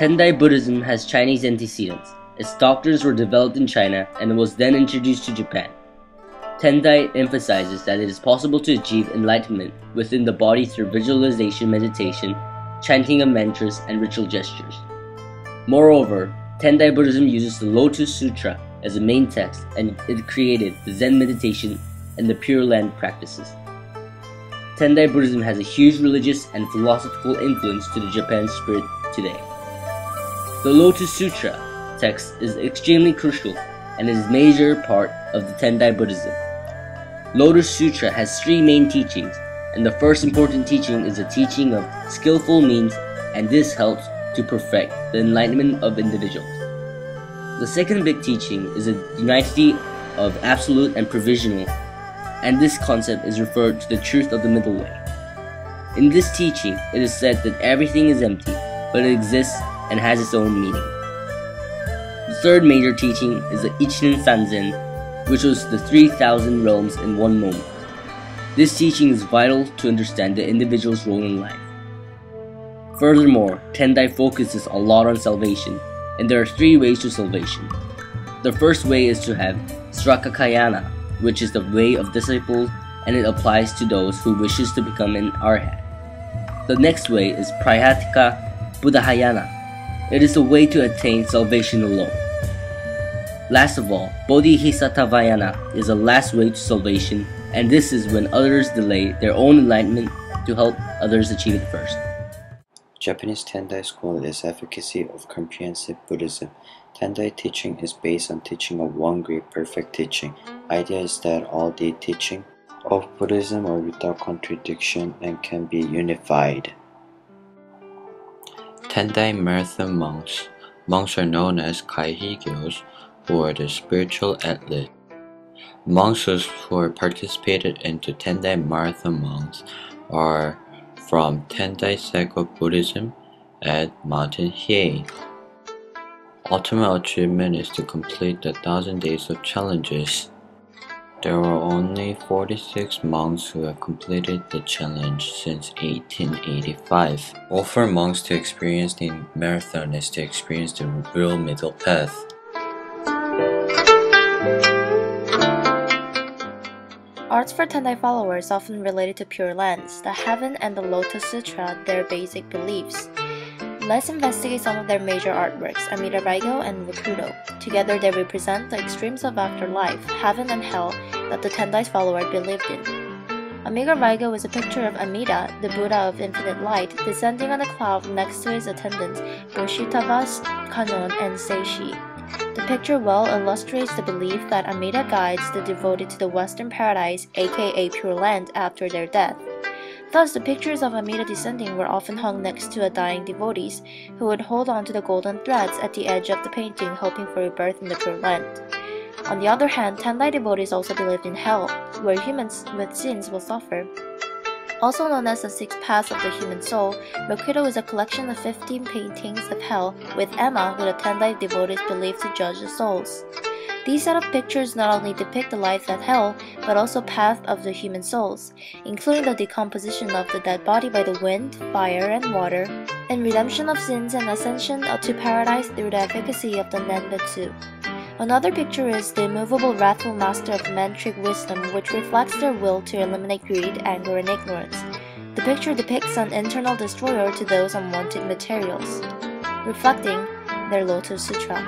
Tendai Buddhism has Chinese antecedents. Its doctrines were developed in China and was then introduced to Japan. Tendai emphasizes that it is possible to achieve enlightenment within the body through visualization meditation, chanting of mantras, and ritual gestures. Moreover, Tendai Buddhism uses the Lotus Sutra as a main text, and it created the Zen meditation and the Pure Land practices. Tendai Buddhism has a huge religious and philosophical influence to the Japanese spirit today. The Lotus Sutra text is extremely crucial and is a major part of the Tendai Buddhism. Lotus Sutra has three main teachings, and the first important teaching is the teaching of skillful means, and this helps to perfect the enlightenment of individuals. The second big teaching is the unity of absolute and provisional, and this concept is referred to the truth of the middle way. In this teaching, it is said that everything is empty, but it exists and has its own meaning. The third major teaching is the Ichinen Sanzen, which was the 3,000 realms in one moment. This teaching is vital to understand the individual's role in life. Furthermore, Tendai focuses a lot on salvation, and there are three ways to salvation. The first way is to have Srakakayana, which is the way of disciples, and it applies to those who wishes to become an arhat. The next way is Prayatika Buddhayana. It is the way to attain salvation alone. Last of all, Bodhisattva is the last way to salvation, and this is when others delay their own enlightenment to help others achieve it first. Japanese Tendai school is efficacy of comprehensive Buddhism. Tendai teaching is based on teaching of one great perfect teaching. Idea is that all the teaching of Buddhism are without contradiction and can be unified. Tendai marathon monks. Monks are known as Kaihigyos, who are the spiritual athletes. Monks who participated into Tendai marathon monks are from Tendai Seko Buddhism at Mountain Hiei. Ultimate achievement is to complete the 1,000 days of challenges. There are only 46 monks who have completed the challenge since 1885. All for monks to experience the marathon is to experience the real middle path. Arts for Tendai followers often related to Pure Lands, the Heaven, and the Lotus Sutra, their basic beliefs. Let's investigate some of their major artworks, Amida Raigo and Rakudo. Together they represent the extremes of afterlife, heaven and hell, that the Tendai's follower believed in. Amida Raigo is a picture of Amida, the Buddha of infinite light, descending on a cloud next to his attendants Bodhisattvas, Kannon, and Seishi. The picture well illustrates the belief that Amida guides the devotee to the Western Paradise, aka Pure Land, after their death. Thus, the pictures of Amida descending were often hung next to a dying devotees, who would hold on to the golden threads at the edge of the painting, hoping for rebirth in the Pure Land. On the other hand, Tendai devotees also believed in hell, where humans with sins will suffer. Also known as the Six Paths of the Human Soul, Rakudo is a collection of 15 paintings of hell, with Emma, who the Tendai devotees believe to judge the souls. These set of pictures not only depict the life at hell, but also path of the human souls, including the decomposition of the dead body by the wind, fire, and water, and redemption of sins and ascension to paradise through the efficacy of the Nenbutsu. Another picture is the immovable wrathful master of mantric wisdom, which reflects their will to eliminate greed, anger, and ignorance. The picture depicts an internal destroyer to those unwanted materials, reflecting their Lotus Sutra.